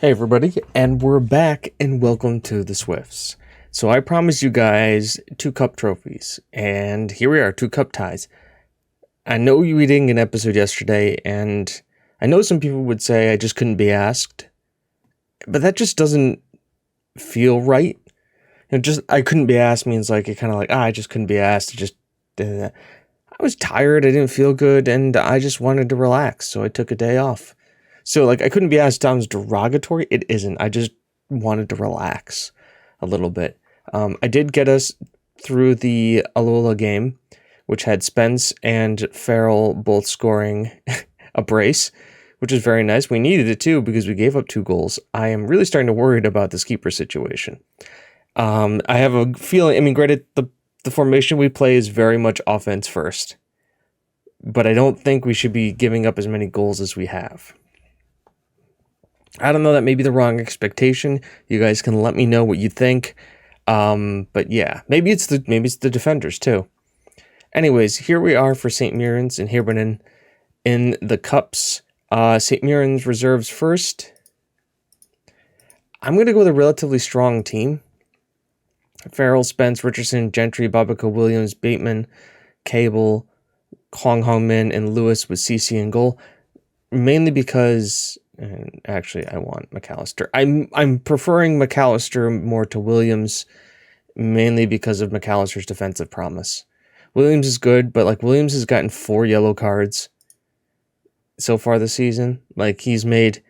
Hey everybody, and we're back, and welcome to the Swifts. So I promised you guys 2 cup trophies, and here we are, 2 cup ties. I know we didn't get an episode yesterday, and I know some people would say I just couldn't be asked, but that just doesn't feel right. I couldn't be asked means like, it kind of like, I just couldn't be asked, I was tired, I didn't feel good, and I just wanted to relax, so I took a day off. So, like, I couldn't be asked sounds derogatory. It isn't. I just wanted to relax a little bit. I did get us through the Alola game, which had Spence and Farrell both scoring a brace, which is very nice. We needed it, too, because we gave up 2 goals. I am really starting to worry about this keeper situation. I have a feeling, granted, the formation we play is very much offense first, but I don't think we should be giving up as many goals as we have. I don't know, that may be the wrong expectation. You guys can let me know what you think. But yeah, maybe it's the defenders too. Anyways, here we are for St. Mirren's and Hibernian in the cups. St. Mirren's reserves first. I'm gonna go with a relatively strong team. Farrell, Spence, Richardson, Gentry, Babico, Williams, Bateman, Cable, Hong Hong Min, and Lewis with CC in goal. Mainly because, and actually, I want McAllister. I'm preferring McAllister more to Williams, mainly because of McAllister's defensive promise. Williams is good, but like Williams has gotten 4 yellow cards so far this season. Like he's made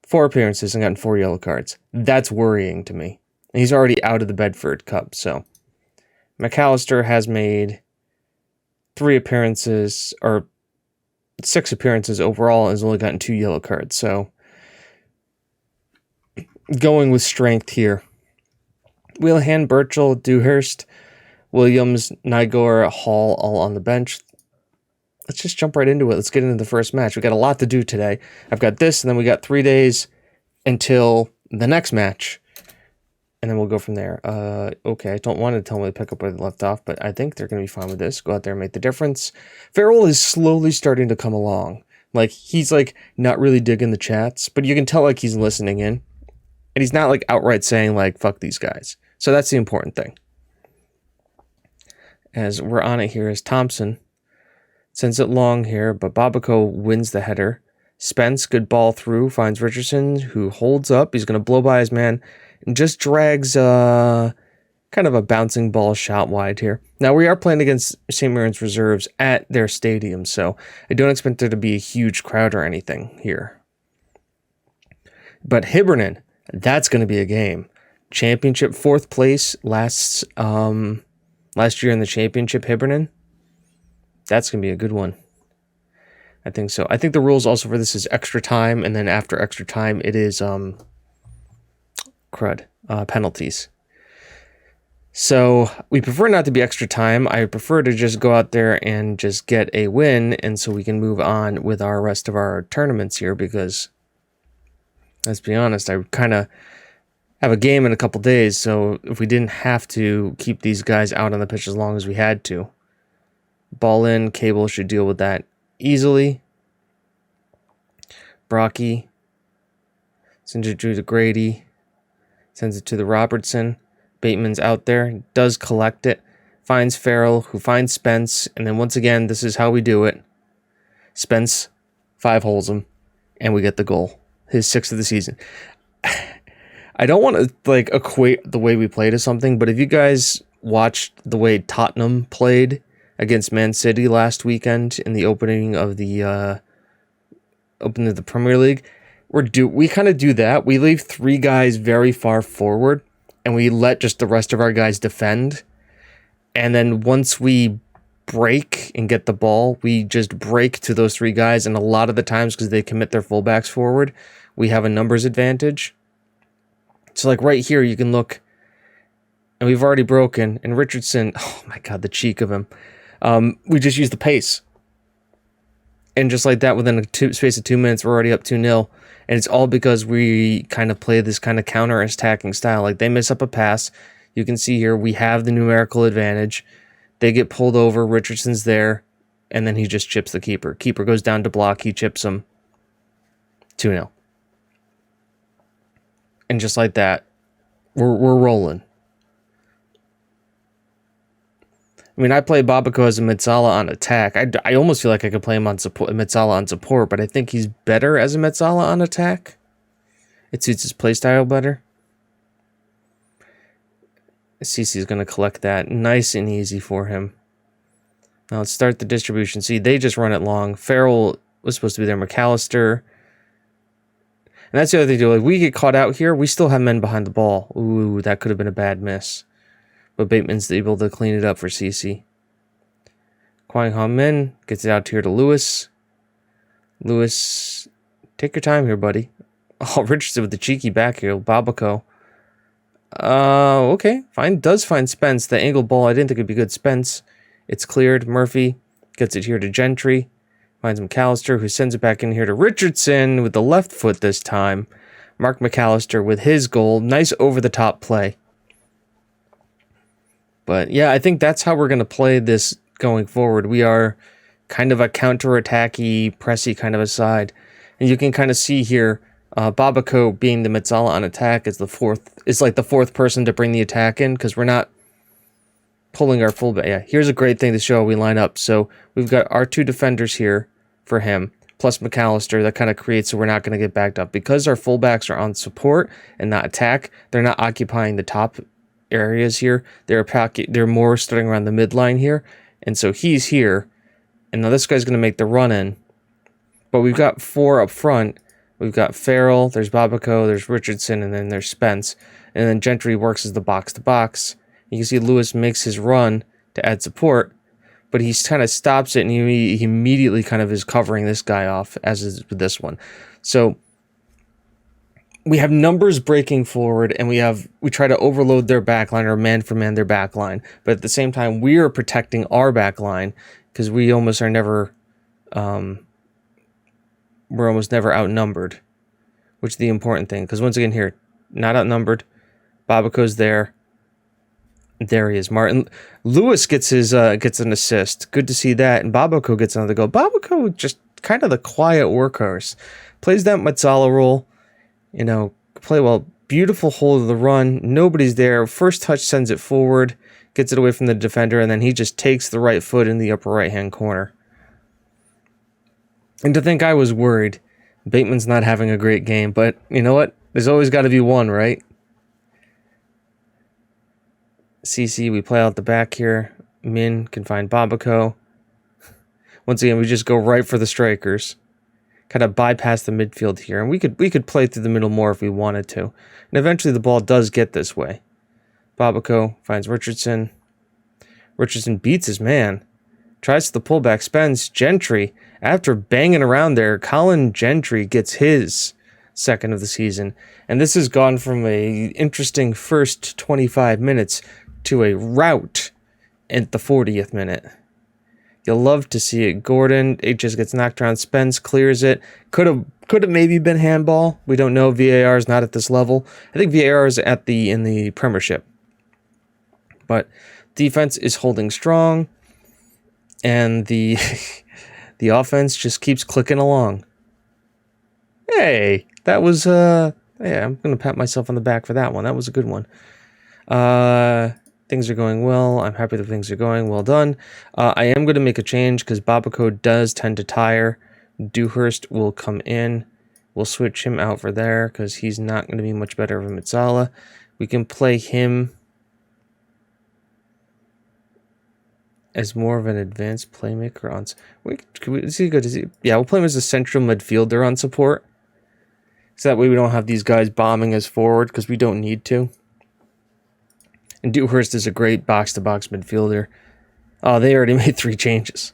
4 appearances and gotten 4 yellow cards. That's worrying to me. And he's already out of the Bedford Cup. So McAllister has made 3 appearances, or 6 appearances overall, and has only gotten 2 yellow cards. So going with strength here. Wheelhand, Birchall, Dewhurst, Williams, Nigor, Hall, all on the bench. Let's just jump right into it. Let's get into the first match. We got a lot to do today. I've got this, and then we got 3 days until the next match. And then we'll go from there. Okay, I don't want to tell them to pick up where they left off, but I think they're going to be fine with this. Go out there and make the difference. Farrell is slowly starting to come along. Like, he's, like, not really digging the chats, but you can tell, like, he's listening in. And he's not, like, outright saying, like, fuck these guys. So that's the important thing. As we're on it here is Thompson. Sends it long here, but Babico wins the header. Spence, good ball through, finds Richardson, who holds up. He's going to blow by his man. And just drags kind of a bouncing ball shot wide here. Now, we are playing against St. Mirren's reserves at their stadium, so I don't expect there to be a huge crowd or anything here. But Hibernian, that's going to be a game. Championship, 4th place last year in the championship, Hibernian. That's going to be a good one. I think so. I think the rules also for this is extra time, and then after extra time, it is penalties. So we prefer not to be extra time. I prefer to just go out there and just get a win, and so we can move on with our rest of our tournaments here, because let's be honest, I kind of have a game in a couple days, so if we didn't have to keep these guys out on the pitch as long as we had to. Ball in, Cable should deal with that easily. Brocky sends it to Grady. Sends it to the Robertson. Bateman's out there. Does collect it. Finds Farrell, who finds Spence. And then once again, this is how we do it. Spence 5 holes him. And we get the goal. His 6th of the season. I don't want to like equate the way we play to something, but if you guys watched the way Tottenham played against Man City last weekend in the opening of the Premier League, we kind of do that. We leave 3 guys very far forward, and we let just the rest of our guys defend. And then once we break and get the ball, we just break to those 3 guys. And a lot of the times, because they commit their fullbacks forward, we have a numbers advantage. So like right here, you can look, and we've already broken. And Richardson, oh my God, the cheek of him. We just use the pace. And just like that, within a space of 2 minutes, we're already up 2-0. And it's all because we kind of play this kind of counter-attacking style. Like, they miss up a pass. You can see here, we have the numerical advantage. They get pulled over. Richardson's there. and then he just chips the keeper. Keeper goes down to block, he chips him. 2-0. And just like that, we're rolling. I mean, I play Babako as a Metsala on attack. I almost feel like I could play him on support, Metsala on support, but I think he's better as a Metsala on attack. It suits his playstyle better. CC's going to collect that. Nice and easy for him. Now let's start the distribution. See, they just run it long. Farrell was supposed to be there. McAllister. And that's the other thing, too. Like, we get caught out here, we still have men behind the ball. Ooh, that could have been a bad miss. But Bateman's able to clean it up for CC. Kwang Ha Min gets it out here to Lewis. Lewis, take your time here, buddy. Oh, Richardson with the cheeky back here. Babako. Okay, fine. Does find Spence. The angled ball, I didn't think it'd be good. Spence. It's cleared. Murphy gets it here to Gentry. Finds McAllister, who sends it back in here to Richardson with the left foot this time. Mark McAllister with his goal. Nice over-the-top play. But yeah, I think that's how we're going to play this going forward. We are kind of a counter-attacky, pressy kind of a side. And you can kind of see here, Babako being the Metsala on attack is like the fourth person to bring the attack in, because we're not pulling our fullback. Yeah, here's a great thing to show we line up. So we've got our two defenders here for him, plus McAllister. That kind of creates so we're not going to get backed up. Because our fullbacks are on support and not attack, they're not occupying the top areas here. They're more starting around the midline here. And so he's here. And now this guy's going to make the run in. But we've got four up front. We've got Farrell, there's Babako, there's Richardson, and then there's Spence. And then Gentry works as the box-to-box. You can see Lewis makes his run to add support, but he kind of stops it, and he immediately kind of is covering this guy off, as is with this one. So we have numbers breaking forward, and we try to overload their backline, or man for man their backline. But at the same time, we are protecting our backline, because we almost are never... we're almost never outnumbered, which is the important thing. Because once again here, not outnumbered. Babako's there. There he is. Martin Lewis gets an assist. Good to see that. And Babako gets another goal. Babako just kind of the quiet workhorse. Plays that Metsala role. You know, play well. Beautiful hold of the run. Nobody's there. First touch sends it forward. Gets it away from the defender. And then he just takes the right foot in the upper right-hand corner. And to think I was worried. Bateman's not having a great game, but you know what? There's always got to be one, right? CC, we play out the back here. Min can find Babako. Once again, we just go right for the strikers. Kind of bypass the midfield here. And we could play through the middle more if we wanted to. And eventually the ball does get this way. Babako finds Richardson. Richardson beats his man. Tries the pullback, spends Gentry. After banging around there, Colin Gentry gets his second of the season. And this has gone from a interesting first 25 minutes to a rout at the 40th minute. You'll love to see it. Gordon, it just gets knocked around. Spence clears it. Could have maybe been handball. We don't know. VAR is not at this level. I think VAR is in the Premiership. But defense is holding strong. And the offense just keeps clicking along. Hey, that was yeah, I'm gonna pat myself on the back for that one. That was a good one. Things are going well. I'm happy that things are going well done. I am going to make a change because Babako does tend to tire. Dewhurst will come in. We'll switch him out for there because he's not going to be much better of a Metsala. We can play him as more of an advanced playmaker on. Is he good? Yeah, we'll play him as a central midfielder on support. So that way we don't have these guys bombing us forward because we don't need to. And Dewhurst is a great box-to-box midfielder. Oh, they already made 3 changes.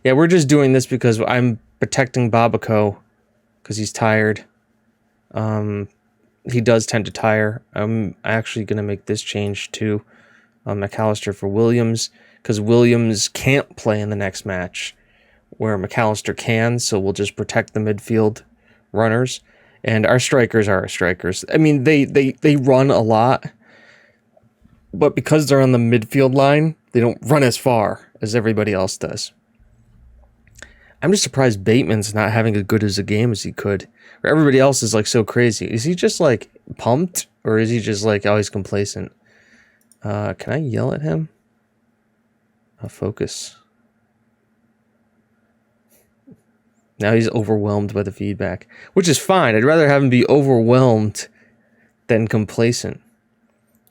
Yeah, we're just doing this because I'm protecting Babako because he's tired. He does tend to tire. I'm actually going to make this change to McAllister for Williams because Williams can't play in the next match where McAllister can, so we'll just protect the midfield runners. And our strikers are our strikers. I mean, they run a lot, but because they're on the midfield line, they don't run as far as everybody else does. I'm just surprised Bateman's not having as good as a game as he could. Or everybody else is like so crazy. Is he just like pumped, or is he just like always complacent? Can I yell at him? Focus. Now he's overwhelmed by the feedback, which is fine. I'd rather have him be overwhelmed than complacent.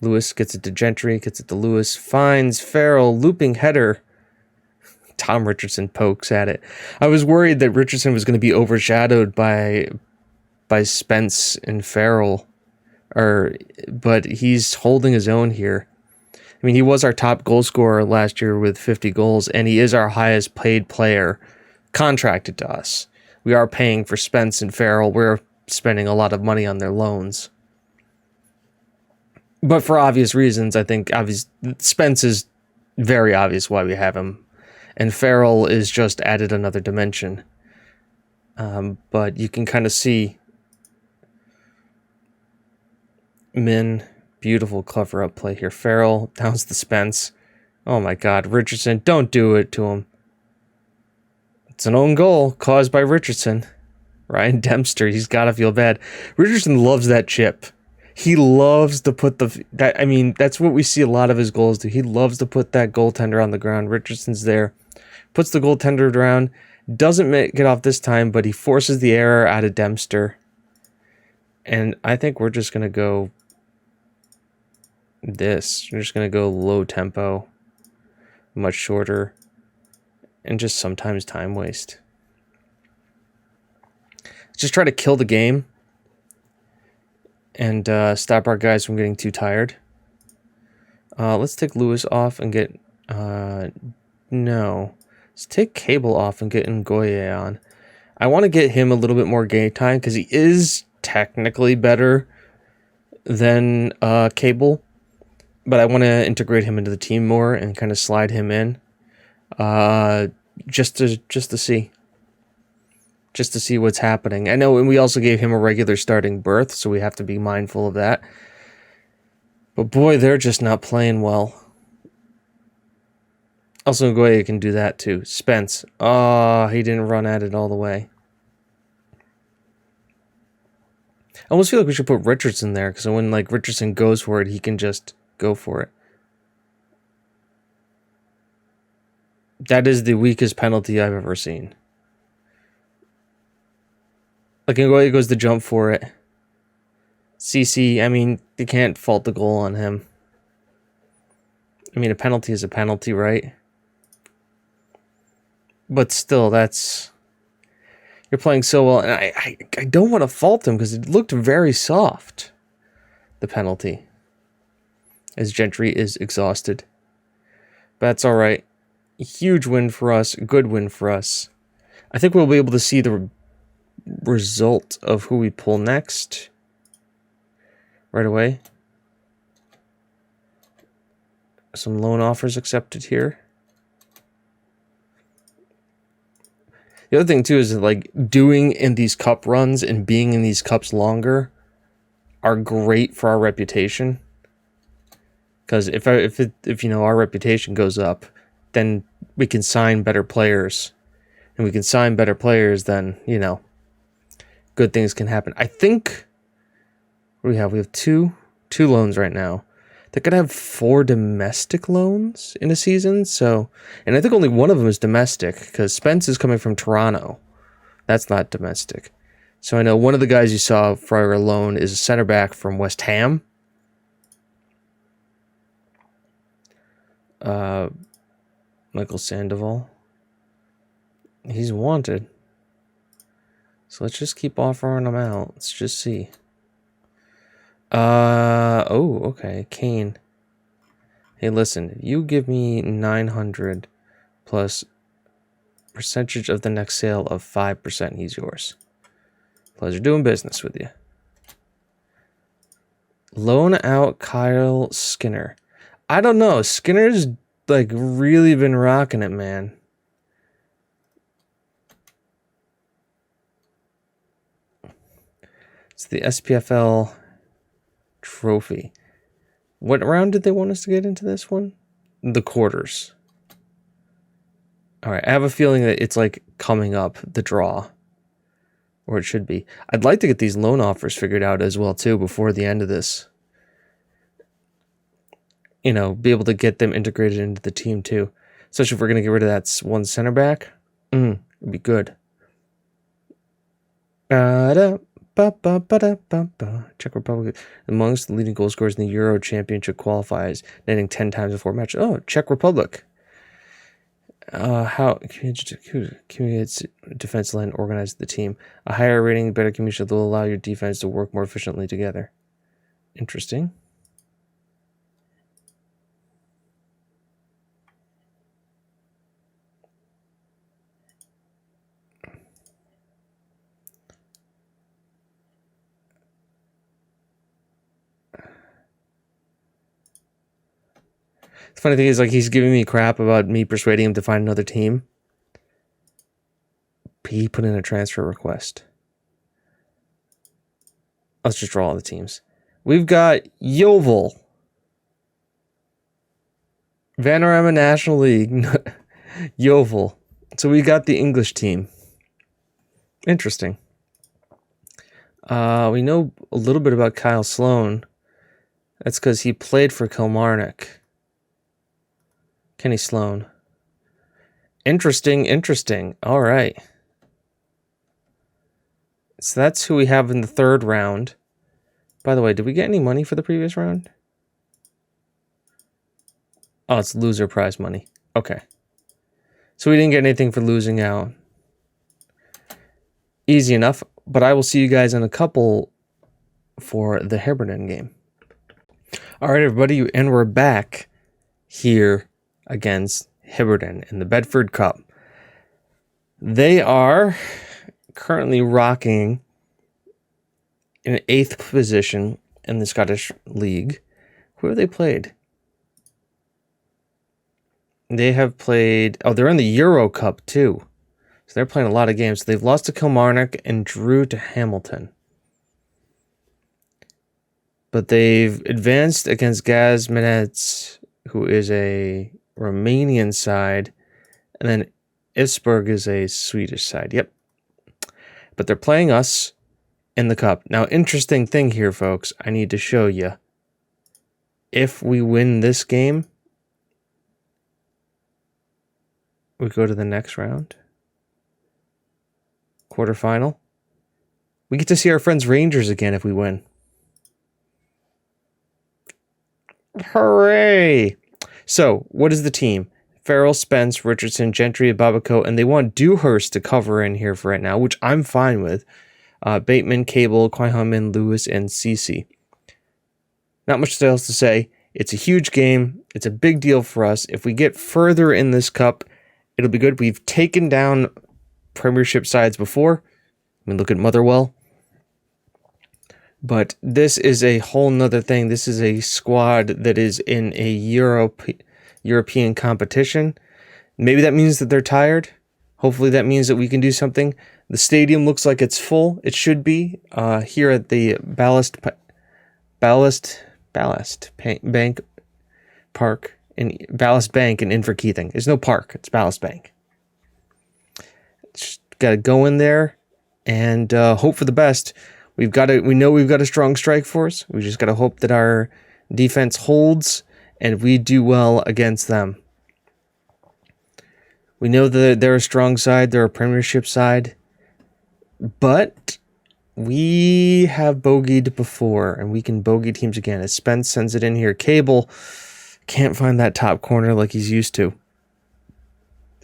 Lewis gets it to Gentry, gets it to Lewis, finds Farrell, looping header. Tom Richardson pokes at it. I was worried that Richardson was going to be overshadowed by Spence and Farrell, but he's holding his own here. I mean, he was our top goal scorer last year with 50 goals, and he is our highest paid player contracted to us. We are paying for Spence and Farrell. We're spending a lot of money on their loans. But for obvious reasons, I think Spence is very obvious why we have him. And Farrell is just added another dimension. But you can kind of see Min. Beautiful cover up play here. Farrell downs the Spence. Oh my God, Richardson, don't do it to him. It's an own goal caused by Richardson. Ryan Dempster, he's got to feel bad. Richardson loves that chip. He loves to put that's what we see a lot of his goals do. He loves to put that goaltender on the ground. Richardson's there, puts the goaltender down, doesn't get off this time, but he forces the error out of Dempster. And I think we're just going to go this. We're just going to go low tempo, much shorter, and just sometimes time waste. Just try to kill the game and stop our guys from getting too tired. Let's take Lewis off and get... no. Let's take Cable off and get Ngoye on. I want to get him a little bit more game time because he is technically better than Cable. But I want to integrate him into the team more and kind of slide him in, just to see what's happening. I know, and we also gave him a regular starting berth, so we have to be mindful of that. But boy, they're just not playing well. Also, Ngoye can do that too. Spence, he didn't run at it all the way. I almost feel like we should put Richardson there, because when like Richardson goes for it, he can just go for it. That is the weakest penalty I've ever seen. Like, Ngoye goes to jump for it. CC, I mean, you can't fault the goal on him. I mean, a penalty is a penalty, right? But still, you're playing so well, and I don't want to fault him because it looked very soft, the penalty, as Gentry is exhausted. But that's all right. Huge win for us. Good win for us. I think we'll be able to see the result of who we pull next right away. Some loan offers accepted here. The other thing too is that, like, doing in these cup runs and being in these cups longer are great for our reputation. Because if you know, our reputation goes up, then we can sign better players, and we can sign better players, then, you know, good things can happen. I think what do we have? We have two loans right now. They're gonna have 4 domestic loans in a season, so, and I think only one of them is domestic because Spence is coming from Toronto. That's not domestic. So I know one of the guys you saw for our loan is a center back from West Ham. Michael Sandoval. He's wanted. So let's just keep offering him out. Let's just see. Oh, okay. Kane. Hey, listen. You give me 900 plus percentage of the next sale of 5%. He's yours. Pleasure doing business with you. Loan out Kyle Skinner. I don't know. Skinner's like really been rocking it, man. It's the SPFL trophy. What round did they want us to get into this one? The quarters. All right, I have a feeling that it's like coming up, the draw. Or it should be. I'd like to get these loan offers figured out as well, too, before the end of this. You know, be able to get them integrated into the team, too. Especially if we're going to get rid of that one center back. It'd be good. Czech Republic, amongst the leading goal scorers in the Euro Championship qualifiers, netting 10 times in 4 matches. Oh, Czech Republic. How communicates defense line organize the team. A higher rating, better communication will allow your defense to work more efficiently together. Interesting. The funny thing is, like, he's giving me crap about me persuading him to find another team. He put in a transfer request. Let's just draw all the teams. We've got Yeovil. Vanarama National League. Yeovil. So we got the English team. Interesting. We know a little bit about Kyle Sloan. That's because he played for Kilmarnock. Kenny Sloan. Interesting. All right. So that's who we have in the third round. By the way, did we get any money for the previous round? Oh, it's loser prize money. Okay. So we didn't get anything for losing out. Easy enough. But I will see you guys in a couple for the Heberden game. All right, everybody. And we're back here against Heberden in the Bedford Cup. They are currently rocking in 8th position in the Scottish League. Who have they played? They have played... Oh, they're in the Euro Cup, too. So they're playing a lot of games. They've lost to Kilmarnock and drew to Hamilton. But they've advanced against Gazmenets, who is a Romanian side. And then Isberg is a Swedish side. Yep. But they're playing us in the cup. Now, interesting thing here, folks. I need to show you. If we win this game, we go to the next round. Quarterfinal. We get to see our friends Rangers again if we win. Hooray! So, what is the team? Farrell, Spence, Richardson, Gentry, Babaco, and they want Dewhurst to cover in here for right now, which I'm fine with. Bateman, Cable, Quaihaman, Lewis, and Cece. Not much else to say. It's a huge game. It's a big deal for us. If we get further in this cup, it'll be good. We've taken down Premiership sides before. I mean, look at Motherwell. But this is a whole nother thing. This is a squad that is in a European competition. Maybe that means that they're tired. Hopefully that means that we can do something. The stadium looks like it's full. It should be here at the Ballast Bank Park in Ballast Bank in Inverkeithing. There's no park. It's Ballast Bank. Just got to go in there and hope for the best. We know we've got a strong strike force. We just got to hope that our defense holds and we do well against them. We know that they're a strong side. They're a Premiership side. But we have bogeyed before, and we can bogey teams again. As Spence sends it in here, Cable can't find that top corner like he's used to.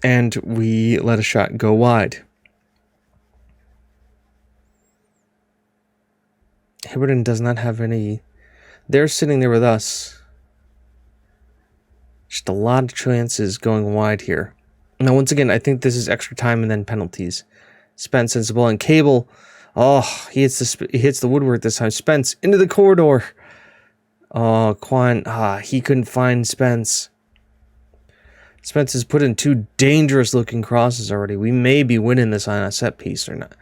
And we let a shot go wide. Heberden does not have any... They're sitting there with us. Just a lot of chances going wide here. Now, once again, I think this is extra time and then penalties. Spence sends the ball, and Cable... Oh, he hits the woodwork this time. Spence into the corridor. Oh, Quan. He couldn't find Spence. Spence has put in 2 dangerous-looking crosses already. We may be winning this on a set piece or not.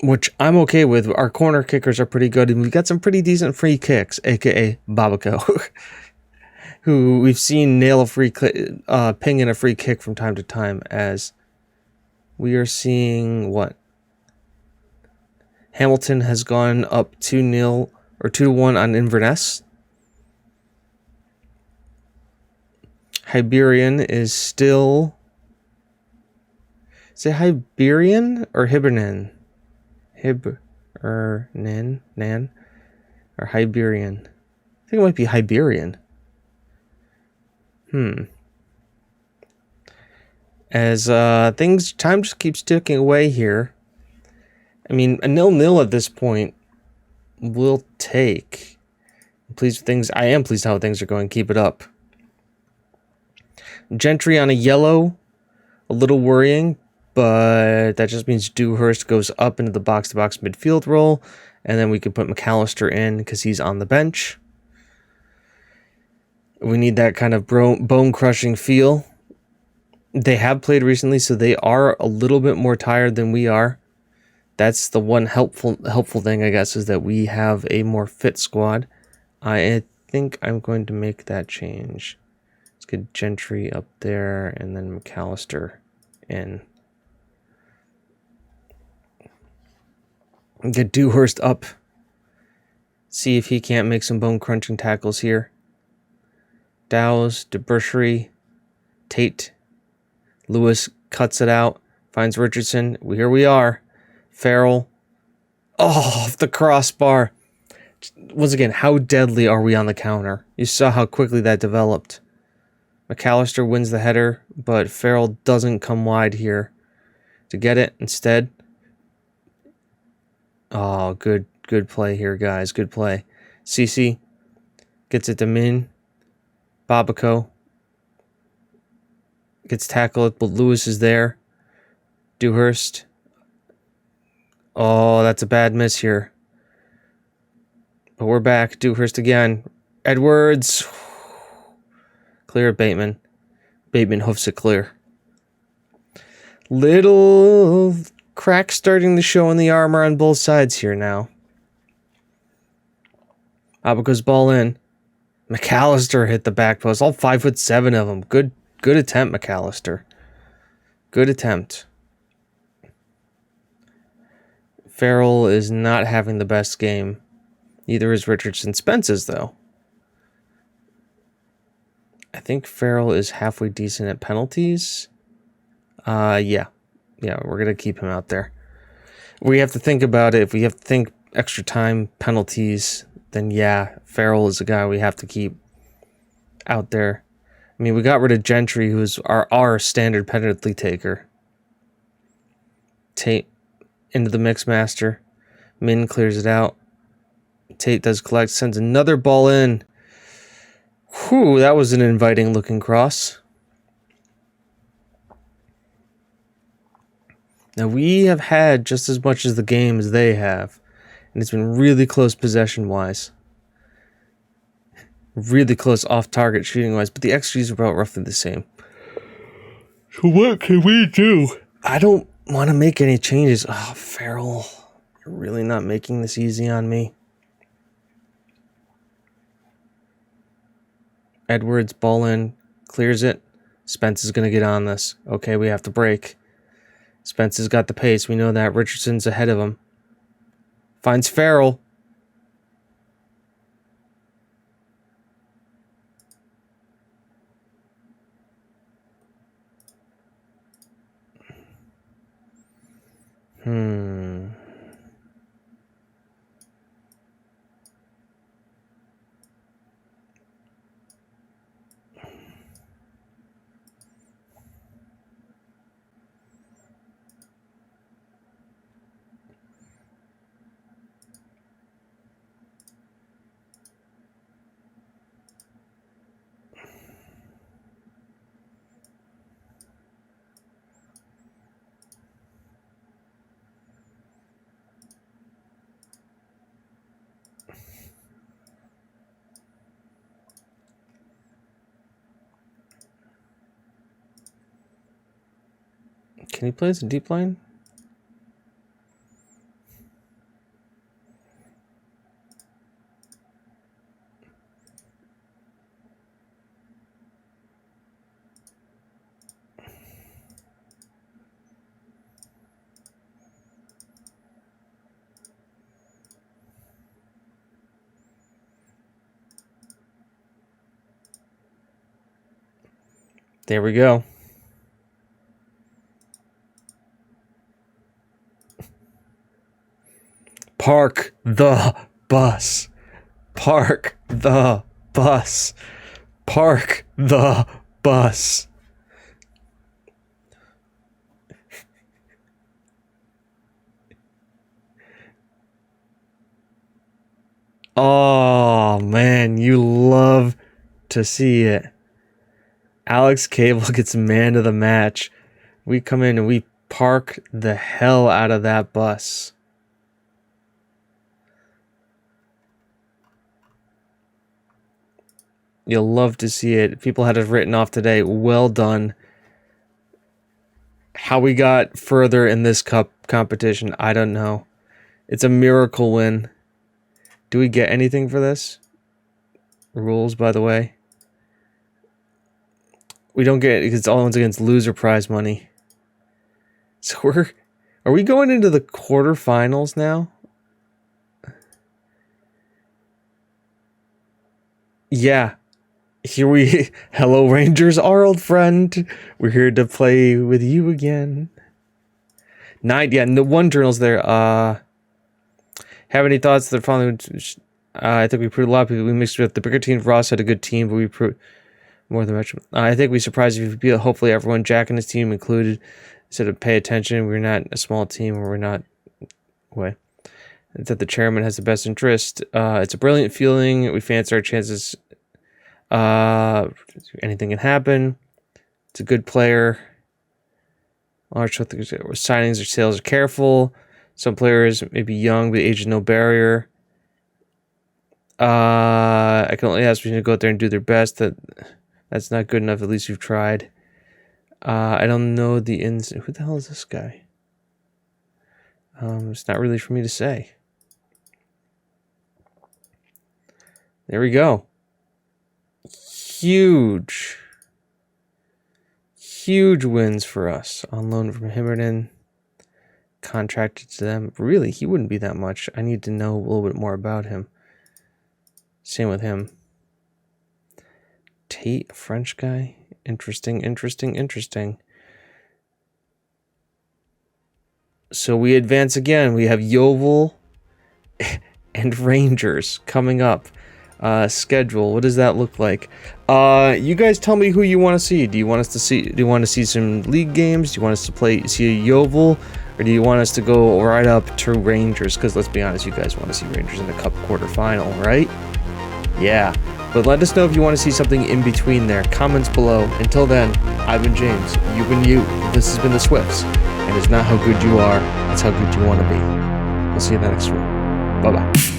Which I'm okay with. Our corner kickers are pretty good, and we've got some pretty decent free kicks, a.k.a. Babaco. who we've seen nail a free ping in a free kick from time to time, as we are seeing what? Hamilton has gone up 2-0 or 2-1 on Inverness. Hibernian is still... Is it Hibernian or Hibernian? Nan? Or Hibernian? I think it might be Hibernian. As time just keeps ticking away here. I mean, a 0-0 at this point will take. I am pleased how things are going. Keep it up. Gentry on a yellow, a little worrying, but that just means Dewhurst goes up into the box-to-box midfield role, and then we can put McAllister in because he's on the bench. We need that kind of bone-crushing feel. They have played recently, so they are a little bit more tired than we are. That's the one helpful thing, I guess, is that we have a more fit squad. I think I'm going to make that change. Let's get Gentry up there and then McAllister in. Get Dewhurst up. See if he can't make some bone-crunching tackles here. Dowes, DeBerchery, Tate. Lewis cuts it out. Finds Richardson. Here we are. Farrell. Oh, off the crossbar. Once again, how deadly are we on the counter? You saw how quickly that developed. McAllister wins the header, but Farrell doesn't come wide here to get it instead. Oh, good play here, guys. Good play. Cece gets it to Min. Babico gets tackled, but Lewis is there. Dewhurst. Oh, that's a bad miss here. But we're back. Dewhurst again. Edwards. Clear Bateman. Bateman hoofs it clear. Little cracks starting to show in the armor on both sides here now. Babico's ball in. McAllister hit the back post. All 5'7" of them. Good attempt, McAllister. Good attempt. Farrell is not having the best game. Neither is Richardson. Spence is, though. I think Farrell is halfway decent at penalties. Yeah, we're going to keep him out there. We have to think about it. If we have to think extra time, penalties, then yeah, Farrell is a guy we have to keep out there. I mean, we got rid of Gentry, who's our standard penalty taker. Tate into the mix master. Min clears it out. Tate does collect, sends another ball in. Whew, that was an inviting looking cross. Now, we have had just as much as the game as they have, and it's been really close possession-wise. Really close off-target shooting-wise, but the XGs are about roughly the same. So what can we do? I don't want to make any changes. Oh, Farrell, you're really not making this easy on me. Edwards, ball in, clears it. Spence is going to get on this. Okay, we have to break. Spence has got the pace. We know that. Richardson's ahead of him. Finds Farrell. Can he play as a deep line? There we go. Park the bus. Park the bus. Park the bus. Oh, man, you love to see it. Alex Cable gets man of the match. We come in and we park the hell out of that bus. You'll love to see it. People had it written off today. Well done. How we got further in this cup competition, I don't know. It's a miracle win. Do we get anything for this? Rules, by the way. We don't get it because it's all against loser prize money. So are we going into the quarterfinals now? Yeah. Hello Rangers, our old friend. We're here to play with you again. 9, yeah, and the one journal's there. Have any thoughts that following? I think we proved a lot of people. We mixed with the bigger team. Ross had a good team, but we proved more than much. I think we surprised you. Hopefully everyone, Jack and his team included, said to pay attention. We're not a small team, or we're not. Way. It's that the chairman has the best interest. It's a brilliant feeling. We fancy our chances. Anything can happen. It's a good player. Large signings or sales are careful. Some players may be young, but age is no barrier. I can only ask you to go out there and do their best. That's not good enough. At least you've tried. I don't know the ins. Who the hell is this guy? It's not really for me to say. There we go. Huge wins for us. On loan from Himmerton. Contracted to them. Really, he wouldn't be that much. I need to know a little bit more about him. Same with him. Tate, a French guy. Interesting. So we advance again. We have Yeovil and Rangers coming up. Schedule. What does that look like? You guys tell me who you want to see. Do you want to see some league games? Do you want us to see a Yeovil? Or do you want us to go right up to Rangers? Because let's be honest, you guys want to see Rangers in the Cup quarterfinal, right? Yeah. But let us know if you want to see something in between there. Comments below. Until then, I've been James. You've been you. This has been the Swifts. And it's not how good you are, it's how good you want to be. We'll see you in the next one. Bye-bye.